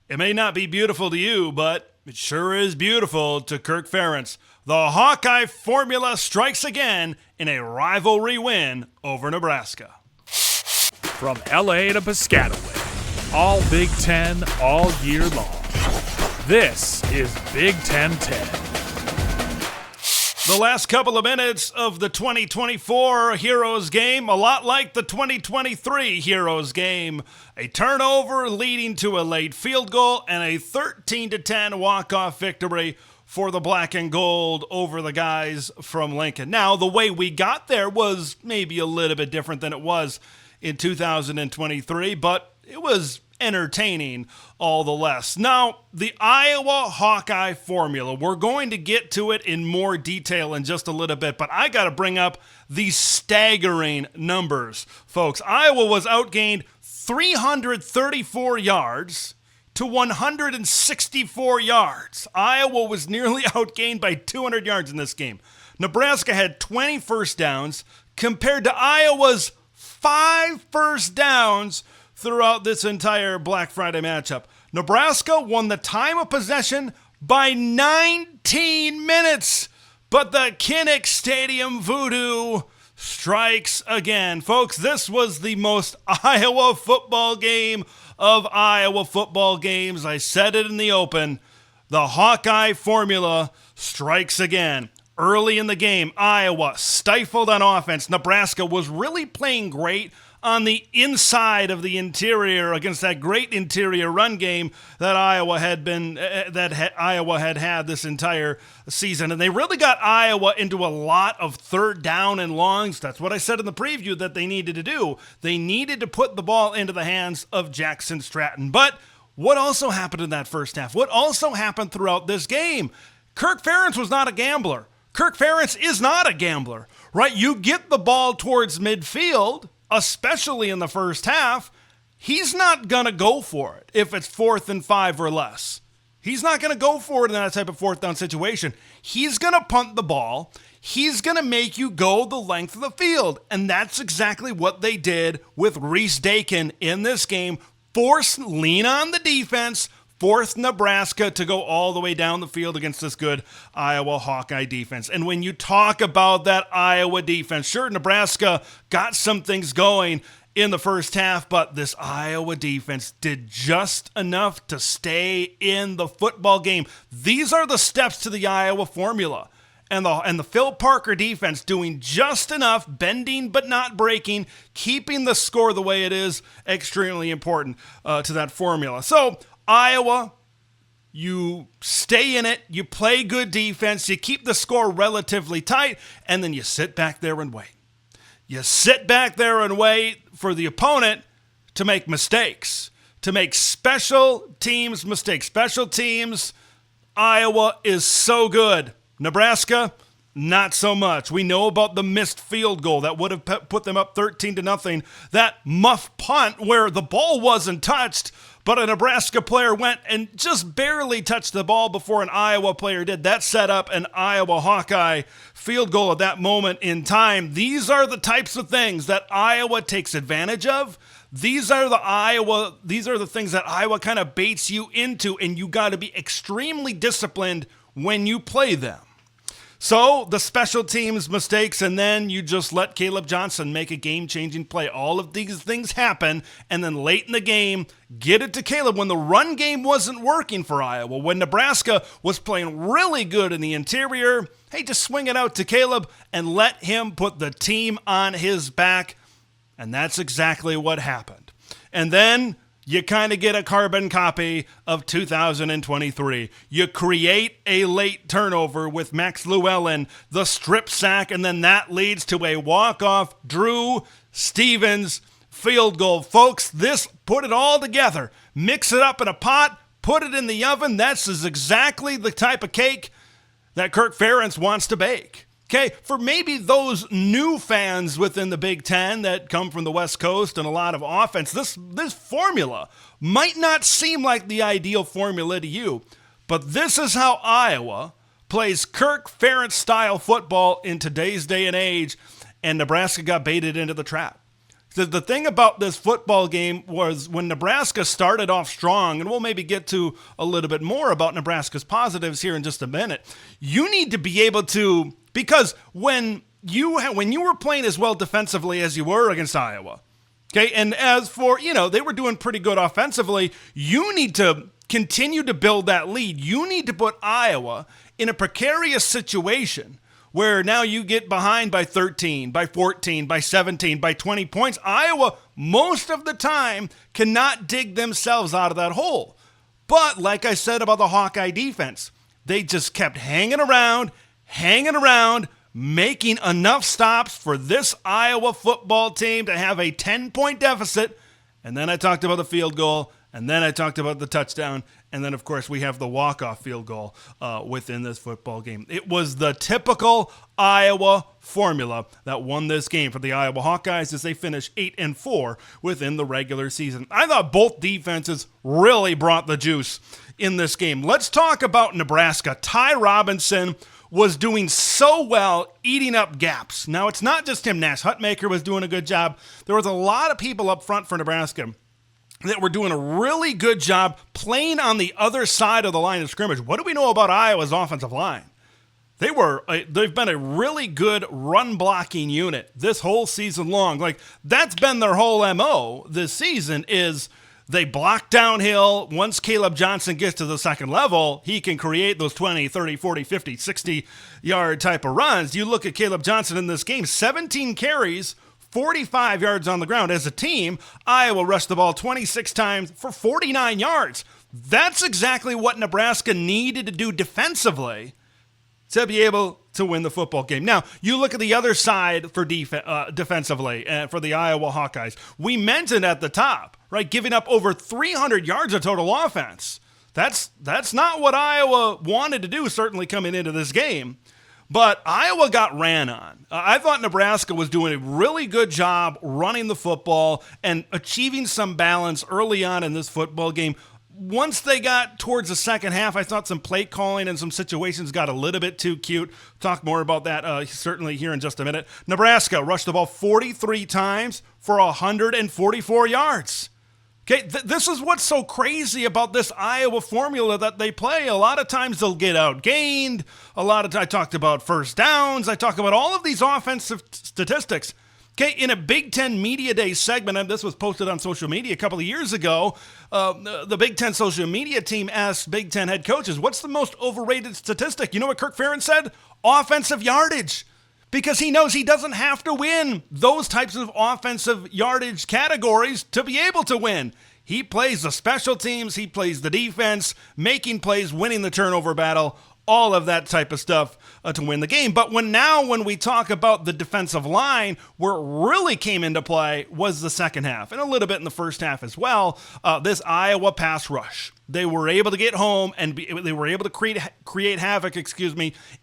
It may not be beautiful to you, but it sure is beautiful to Kirk Ferentz. The Hawkeye formula strikes again in a rivalry win over Nebraska. From LA to Piscataway, all Big Ten all year long. This is Big Ten 10. The last couple of minutes of the 2024 Heroes game, a lot like the 2023 Heroes game. A turnover leading to a late field goal and a 13-10 walk-off victory for the black and gold over the guys from Lincoln. Now, the way we got there was maybe a little bit different than it was in 2023, but it was entertaining all the less. Now, the Iowa Hawkeye formula, we're going to get to it in more detail in just a little bit, but I got to bring up these staggering numbers, folks. Iowa was outgained 334 yards to 164 yards. Iowa was nearly outgained by 200 yards in this game. Nebraska had 20 first downs compared to Iowa's 5 first downs throughout this entire Black Friday matchup. Nebraska won the time of possession by 19 minutes, but the Kinnick Stadium voodoo strikes again. Folks, this was the most Iowa football game of Iowa football games. I said it in the open. The Hawkeye formula strikes again. Early in the game, Iowa stifled on offense. Nebraska was really playing great on the inside of the interior against that great interior run game that Iowa had this entire season. And they really got Iowa into a lot of third down and longs. That's what I said in the preview that they needed to do. They needed to put the ball into the hands of Jackson Stratton. But what also happened in that first half? What also happened throughout this game? Kirk Ferentz was not a gambler. Kirk Ferentz is not a gambler, right? You get the ball towards midfield, especially in the first half, he's not going to go for it if it's 4th and 5 or less. He's not going to go for it in that type of fourth down situation. He's going to punt the ball. He's going to make you go the length of the field. And that's exactly what they did with Reese Dakin in this game. Lean on the defense, forced Nebraska to go all the way down the field against this good Iowa Hawkeye defense. And when you talk about that Iowa defense, sure, Nebraska got some things going in the first half, but this Iowa defense did just enough to stay in the football game. These are the steps to the Iowa formula. And the Phil Parker defense doing just enough, bending but not breaking, keeping the score the way it is, extremely important to that formula. So, Iowa, you stay in it, you play good defense, you keep the score relatively tight, and then you sit back there and wait. You sit back there and wait for the opponent to make mistakes, to make special teams mistakes. Special teams, Iowa is so good. Nebraska, not so much. We know about the missed field goal that would have put them up 13-0. That muff punt where the ball wasn't touched, but a Nebraska player went and just barely touched the ball before an Iowa player did. That set up an Iowa Hawkeye field goal at that moment in time. These are the types of things that Iowa takes advantage of. These are the things that Iowa kind of baits you into, and you got to be extremely disciplined when you play them. So, the special teams mistakes, and then you just let Caleb Johnson make a game-changing play. All of these things happen, and then late in the game, get it to Caleb when the run game wasn't working for Iowa. When Nebraska was playing really good in the interior, hey, just swing it out to Caleb and let him put the team on his back. And that's exactly what happened. And then you kind of get a carbon copy of 2023. You create a late turnover with Max Llewellyn, the strip sack, and then that leads to a walk-off Drew Stevens field goal. Folks, this, put it all together. Mix it up in a pot, put it in the oven. That's exactly the type of cake that Kirk Ferentz wants to bake. Okay, for maybe those new fans within the Big Ten that come from the West Coast and a lot of offense, this formula might not seem like the ideal formula to you, but this is how Iowa plays Kirk Ferentz-style football in today's day and age, and Nebraska got baited into the trap. The thing about this football game was when Nebraska started off strong, and we'll maybe get to a little bit more about Nebraska's positives here in just a minute. You need to be able to, because when you were playing as well defensively as you were against Iowa, okay, and as for, they were doing pretty good offensively, you need to continue to build that lead. You need to put Iowa in a precarious situation where now you get behind by 13, by 14, by 17, by 20 points. Iowa, most of the time, cannot dig themselves out of that hole. But like I said about the Hawkeye defense, they just kept hanging around, making enough stops for this Iowa football team to have a 10-point deficit. And then I talked about the field goal, and then I talked about the touchdown, and then, of course, we have the walk-off field goal within this football game. It was the typical Iowa formula that won this game for the Iowa Hawkeyes as they finished 8-4 within the regular season. I thought both defenses really brought the juice in this game. Let's talk about Nebraska. Ty Robinson was doing so well eating up gaps. Now, it's not just him. Nash Hutmaker was doing a good job. There was a lot of people up front for Nebraska that were doing a really good job playing on the other side of the line of scrimmage. What do we know about Iowa's offensive line? They've been a really good run blocking unit this whole season long. Like, that's been their whole MO this season is they block downhill. Once Caleb Johnson gets to the second level, he can create those 20, 30, 40, 50, 60-yard type of runs. You look at Caleb Johnson in this game, 17 carries, 45 yards on the ground. As a team, Iowa rushed the ball 26 times for 49 yards. That's exactly what Nebraska needed to do defensively to be able to win the football game. Now, you look at the other side for defensively for the Iowa Hawkeyes. We mentioned at the top, right, giving up over 300 yards of total offense. That's not what Iowa wanted to do, certainly coming into this game. But Iowa got ran on. I thought Nebraska was doing a really good job running the football and achieving some balance early on in this football game. Once they got towards the second half, I thought some play calling and some situations got a little bit too cute. Talk more about that certainly here in just a minute. Nebraska rushed the ball 43 times for 144 yards. Okay, this is what's so crazy about this Iowa formula that they play. A lot of times they'll get outgained. I talked about first downs. I talk about all of these offensive statistics. Okay, in a Big Ten Media Day segment, and this was posted on social media a couple of years ago, the Big Ten social media team asked Big Ten head coaches, what's the most overrated statistic? You know what Kirk Ferentz said? Offensive yardage. Because he knows he doesn't have to win those types of offensive yardage categories to be able to win. He plays the special teams, he plays the defense, making plays, winning the turnover battle, all of that type of stuff to win the game. But when we talk about the defensive line, where it really came into play was the second half, and a little bit in the first half as well, this Iowa pass rush. They were able to get home and they were able to create havoc,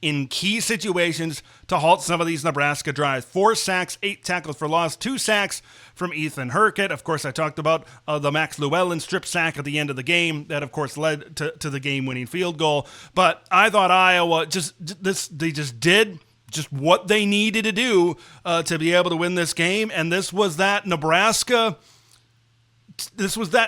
in key situations to halt some of these Nebraska drives. 4 sacks, 8 tackles for loss, 2 sacks from Ethan Hurkett. Of course, I talked about the Max Llewellyn strip sack at the end of the game that, of course, led to the game-winning field goal. But I thought Iowa they just did just what they needed to do to be able to win this game, and this was that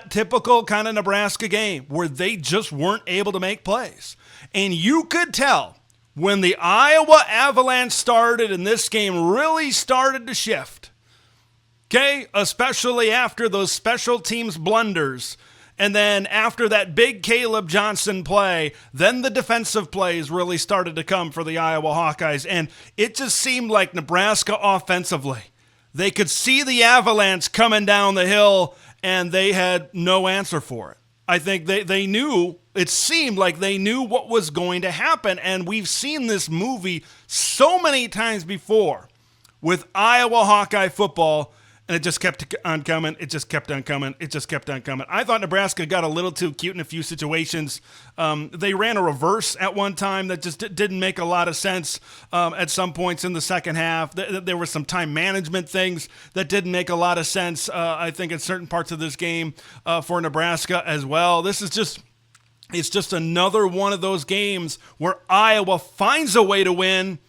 typical kind of Nebraska game where they just weren't able to make plays. And you could tell when the Iowa Avalanche started and this game really started to shift, okay, especially after those special teams blunders. And then after that big Caleb Johnson play, then the defensive plays really started to come for the Iowa Hawkeyes. And it just seemed like Nebraska offensively, they could see the Avalanche coming down the hill and they had no answer for it. I think they knew, it seemed like they knew what was going to happen. And we've seen this movie so many times before with Iowa Hawkeye football, and it just kept on coming. It just kept on coming. I thought Nebraska got a little too cute in a few situations. They ran a reverse at one time that just didn't make a lot of sense at some points in the second half. There were some time management things that didn't make a lot of sense, I think, in certain parts of this game for Nebraska as well. It's just another one of those games where Iowa finds a way to win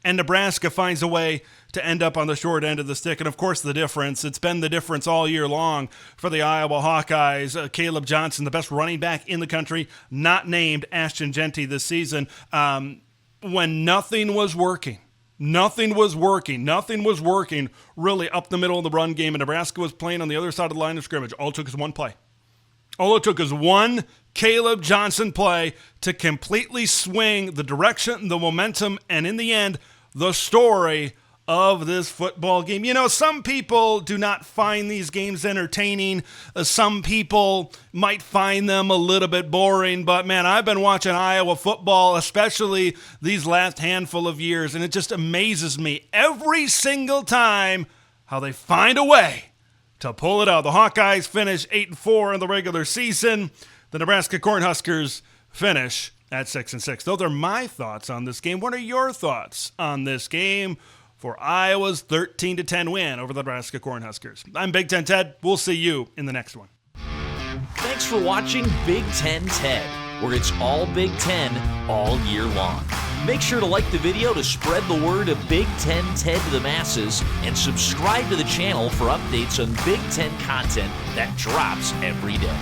and Nebraska finds a way to end up on the short end of the stick. And of course, the difference, it's been the difference all year long for the Iowa Hawkeyes. Caleb Johnson, the best running back in the country, not named Ashton Genty this season. When nothing was working really up the middle of the run game, and Nebraska was playing on the other side of the line of scrimmage. All it took is one play. All it took is one Caleb Johnson play to completely swing the direction, the momentum, and in the end, the story of this football game. You know, some people do not find these games entertaining. Some people might find them a little bit boring. But, man, I've been watching Iowa football, especially these last handful of years, and it just amazes me every single time how they find a way to pull it out. The Hawkeyes finish 8-4 in the regular season. The Nebraska Cornhuskers finish at 6-6. Those are my thoughts on this game. What are your thoughts on this game for Iowa's 13-10 win over the Nebraska Cornhuskers? I'm Big Ten Ted. We'll see you in the next one. Thanks for watching Big Ten Ted, where it's all Big Ten all year long. Make sure to like the video to spread the word of Big Ten Ted to the masses, and subscribe to the channel for updates on Big Ten content that drops every day.